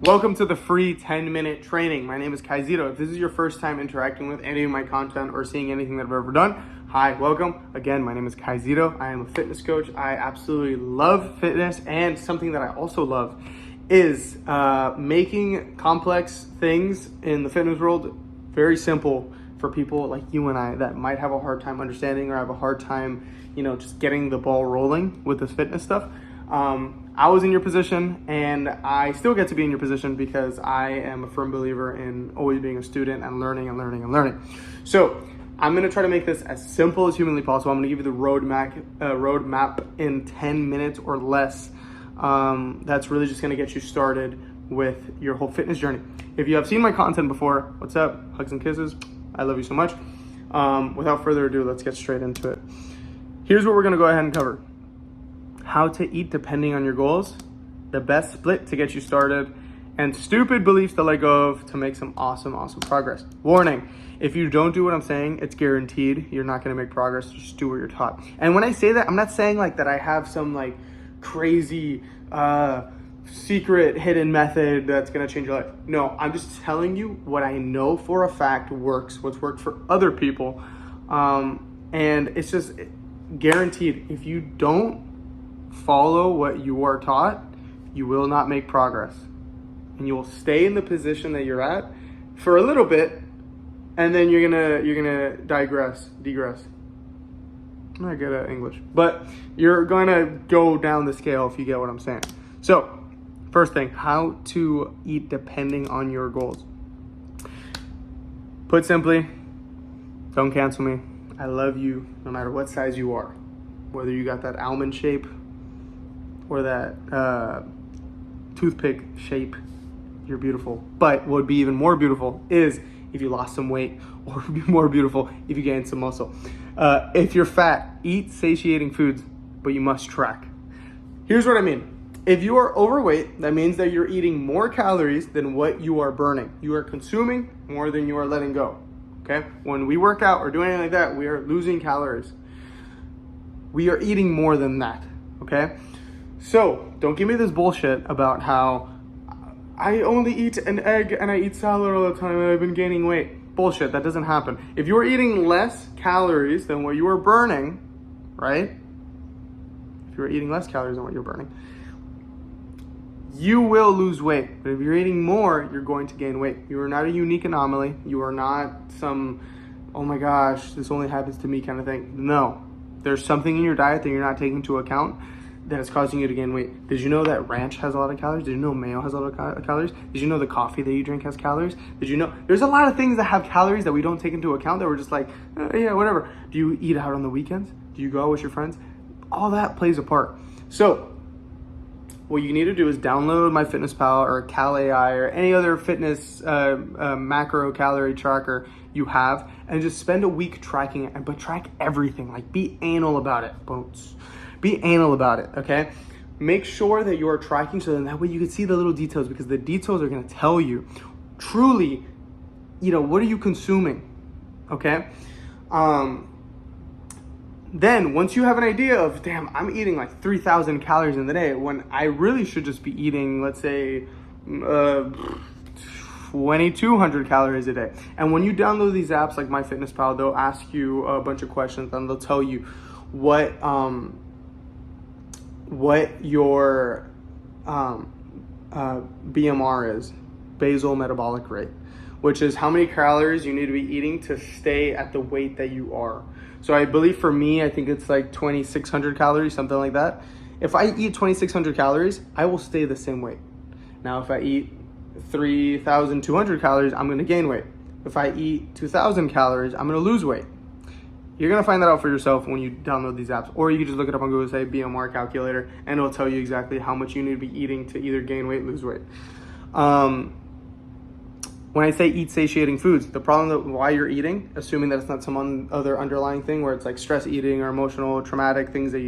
Welcome to the free 10-minute training. My name is Kaizito. If this is your first time interacting with any of my content or seeing anything that I've ever done, hi, welcome. Again, my name is Kaizito. I am a fitness coach. I absolutely love fitness, and something that I also love is making complex things in the fitness world very simple for people like you and I that might have a hard time understanding or have a hard time, just getting the ball rolling with this fitness stuff. I was in your position, and I still get to be in your position because I am a firm believer in always being a student and learning and learning and learning. So I'm going to try to make this as simple as humanly possible. I'm going to give you the roadmap in 10 minutes or less. That's really just going to get you started with your whole fitness journey. If you have seen my content before, what's up? Hugs and kisses. I love you so much. Without further ado, let's get straight into it. Here's what we're going to go ahead and cover. How to eat depending on your goals, the best split to get you started, and stupid beliefs to let go of to make some awesome progress. Warning, if you don't do what I'm saying, it's guaranteed you're not going to make progress. Just do what you're taught. And when I say that, I'm not saying like that I have some like crazy secret hidden method that's going to change your life. No, I'm just telling you what I know for a fact works, what's worked for other people. And it's just guaranteed. If you don't follow what you are taught, you will not make progress, and you will stay in the position that you're at for a little bit, and then you're gonna degress. I'm not good at English, but you're gonna go down the scale if you get what I'm saying. So first thing, how to eat depending on your goals. Put simply, don't cancel me. I love you no matter what size you are, whether you got that almond shape or that toothpick shape. You're beautiful. But what would be even more beautiful is if you lost some weight, or it would be more beautiful if you gained some muscle. If you're fat, eat satiating foods, but you must track. Here's what I mean. If you are overweight, that means that you're eating more calories than what you are burning. You are consuming more than you are letting go. Okay? When we work out or do anything like that, we are losing calories. We are eating more than that. Okay? So don't give me this bullshit about how I only eat an egg and I eat salad all the time and I've been gaining weight. Bullshit, that doesn't happen. If you're eating less calories than what you are burning, right? If you're eating less calories than what you're burning, you will lose weight. But if you're eating more, you're going to gain weight. You are not a unique anomaly. You are not some, oh my gosh, this only happens to me kind of thing. No, there's something in your diet that you're not taking into account that is causing you to gain weight. Did you know that ranch has a lot of calories? Did you know mayo has a lot of calories? Did you know the coffee that you drink has calories? Did you know there's a lot of things that have calories that we don't take into account, that we're just like, yeah, whatever. Do you eat out on the weekends? Do you go out with your friends? All that plays a part. So what you need to do is download MyFitnessPal or CalAI or any other fitness macro calorie tracker you have, and just spend a week tracking it, but track everything. Like, be anal about it. Be anal about it, okay? Make sure that you are tracking so then that way you can see the little details, because the details are gonna tell you truly, what are you consuming, okay? Then once you have an idea of, damn, I'm eating like 3,000 calories in the day when I really should just be eating, let's say, 2,200 calories a day. And when you download these apps like MyFitnessPal, they'll ask you a bunch of questions and they'll tell you what your BMR is, basal metabolic rate, which is how many calories you need to be eating to stay at the weight that you are. So I believe for me, I think it's like 2,600 calories, something like that. If I eat 2,600 calories, I will stay the same weight. Now, if I eat 3,200 calories, I'm gonna gain weight. If I eat 2,000 calories, I'm gonna lose weight. You're gonna find that out for yourself when you download these apps, or you can just look it up on Google, say BMR calculator, and it'll tell you exactly how much you need to be eating to either gain weight, lose weight. When I say eat satiating foods, the problem that why you're eating, assuming that it's not some other underlying thing where it's like stress eating or emotional, traumatic things that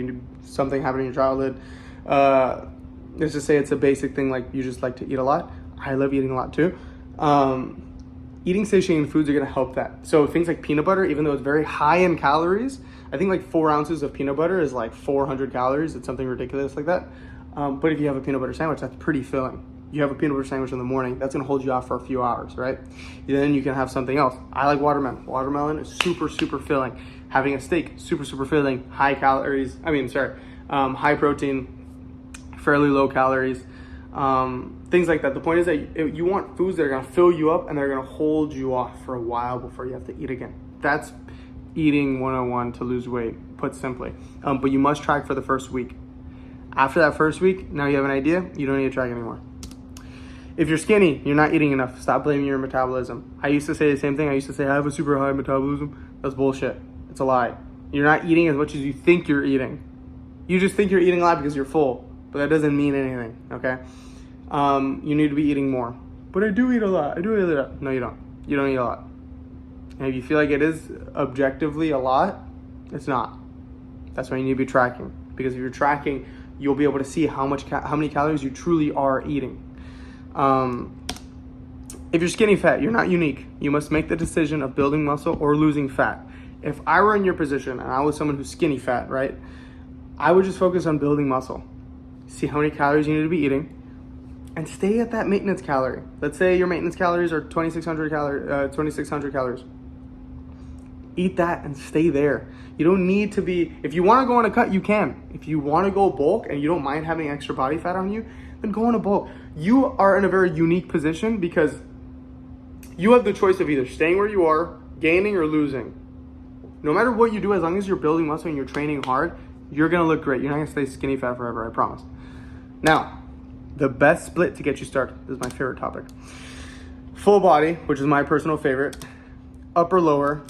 something happened in your childhood. Let's just say it's a basic thing, like you just like to eat a lot. I love eating a lot too. Eating satiating foods are gonna help that. So things like peanut butter, even though it's very high in calories, I think like 4 ounces of peanut butter is like 400 calories. It's something ridiculous like that. But if you have a peanut butter sandwich, that's pretty filling. you have a peanut butter sandwich in the morning, that's gonna hold you off for a few hours, right? Then you can have something else. I like watermelon. Watermelon is super, super filling. Having a steak, super, super filling, high calories, high protein, fairly low calories, things like that. The point is that you want foods that are gonna fill you up and they're gonna hold you off for a while before you have to eat again. That's eating 101 to lose weight, put simply. But you must track for the first week. After that first week, now you have an idea, you don't need to track anymore. If you're skinny, you're not eating enough. Stop blaming your metabolism. I used to say the same thing. I used to say, I have a super high metabolism. That's bullshit. It's a lie. You're not eating as much as you think you're eating. You just think you're eating a lot because you're full, but that doesn't mean anything, okay? You need to be eating more. But I do eat a lot. I do eat a lot. No, you don't. You don't eat a lot. And if you feel like it is objectively a lot, it's not. That's why you need to be tracking. Because if you're tracking, you'll be able to see how many calories you truly are eating. If you're skinny fat, you're not unique. You must make the decision of building muscle or losing fat. If I were in your position and I was someone who's skinny fat, right, I would just focus on building muscle. See how many calories you need to be eating and stay at that maintenance calorie. Let's say your maintenance calories are 2,600 calories. Eat that and stay there. You don't need to be, if you want to go on a cut, you can. If you want to go bulk and you don't mind having extra body fat on you, then go on a bulk. You are in a very unique position because you have the choice of either staying where you are, gaining or losing. No matter what you do, as long as you're building muscle and you're training hard, you're gonna look great. You're not gonna stay skinny fat forever, I promise. Now, the best split to get you started, this is my favorite topic. Full body, which is my personal favorite, upper lower,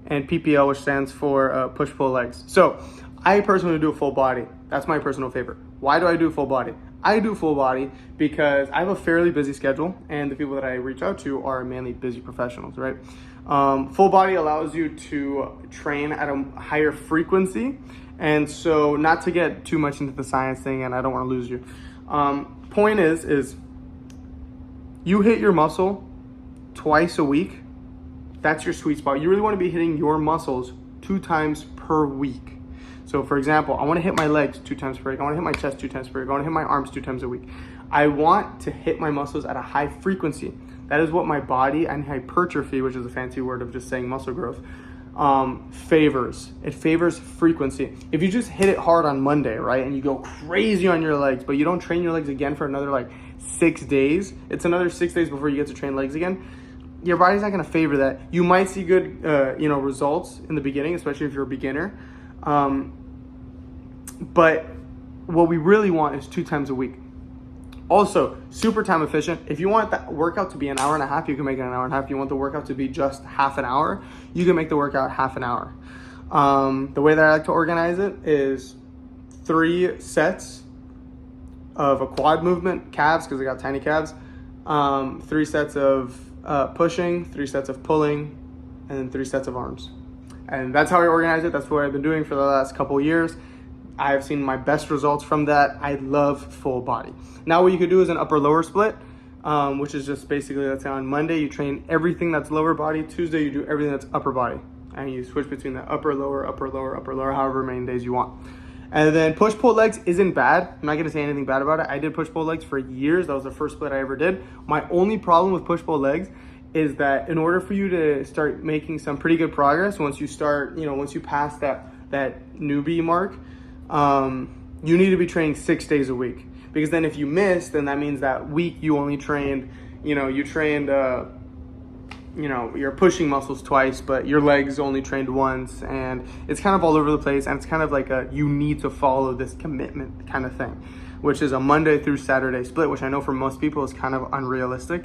and PPL, which stands for push-pull legs. So I personally do a full body. That's my personal favorite. Why do I do full body? I do full body because I have a fairly busy schedule and the people that I reach out to are mainly busy professionals, right? Full body allows you to train at a higher frequency. And so not to get too much into the science thing, and I don't want to lose you. Point is you hit your muscle twice a week. That's your sweet spot. You really want to be hitting your muscles 2 times per week. So for example, I want to hit my legs 2 times per week. I want to hit my chest 2 times per week. I want to hit my arms 2 times a week. I want to hit my muscles at a high frequency. That is what my body and hypertrophy, which is a fancy word of just saying muscle growth, favors. It favors frequency. If you just hit it hard on Monday, right, and you go crazy on your legs, but you don't train your legs again for another 6 days, it's another 6 days before you get to train legs again, your body's not going to favor that. You might see good results in the beginning, especially if you're a beginner, but what we really want is 2 times a week. Also, super time efficient. If you want that workout to be an hour and a half, you can make it an hour and a half. If you want the workout to be just half an hour, you can make the workout half an hour. The way that I like to organize it is 3 sets of a quad movement, calves, because I got tiny calves, 3 sets of pushing, 3 sets of pulling, and then 3 sets of arms. And that's how I organize it. That's what I've been doing for the last couple of years. I have seen my best results from that. I love full body. Now what you could do is an upper lower split, which is just basically, let's say on Monday you train everything that's lower body, Tuesday you do everything that's upper body, and you switch between the upper lower, however many days you want. And then push pull legs isn't bad. I'm not gonna say anything bad about it. I did push pull legs for years. That was the first split I ever did. My only problem with push pull legs is that in order for you to start making some pretty good progress, once you start, once you pass that newbie mark, you need to be training 6 days a week, because then if you miss, then that means that week you only trained, your pushing muscles twice, but your legs only trained once, and it's kind of all over the place, and it's kind of like you need to follow this commitment kind of thing, which is a Monday through Saturday split, which I know for most people is kind of unrealistic.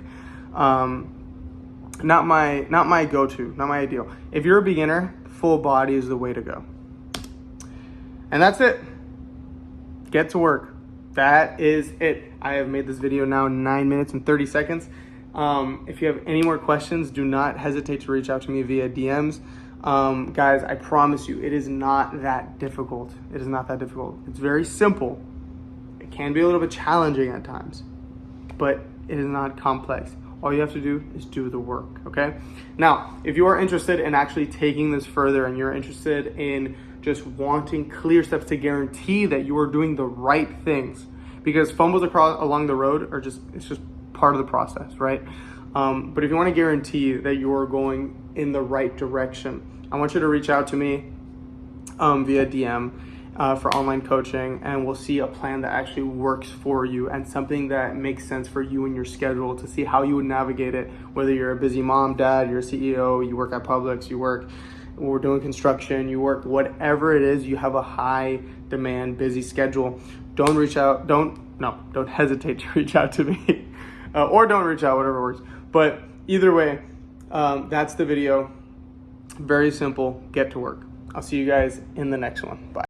Not my go-to, not my ideal. If you're a beginner, full body is the way to go. And that's it. Get to work. That is it. I have made this video now 9 minutes and 30 seconds. If you have any more questions, do not hesitate to reach out to me via DMs. Guys, I promise you, it is not that difficult. It is not that difficult. It's very simple. It can be a little bit challenging at times, but it is not complex. All you have to do is do the work, okay? Now, if you are interested in actually taking this further and you're interested in just wanting clear steps to guarantee that you are doing the right things, because fumbles along the road are it's just part of the process, right? But if you want to guarantee that you're going in the right direction, I want you to reach out to me via DM for online coaching, and we'll see a plan that actually works for you and something that makes sense for you and your schedule, to see how you would navigate it, whether you're a busy mom, dad, you're a CEO, you work at Publix, we're doing construction, you work, whatever it is, you have a high demand, busy schedule. Don't hesitate to reach out to me or don't reach out, whatever works. But either way, that's the video. Very simple. Get to work. I'll see you guys in the next one. Bye.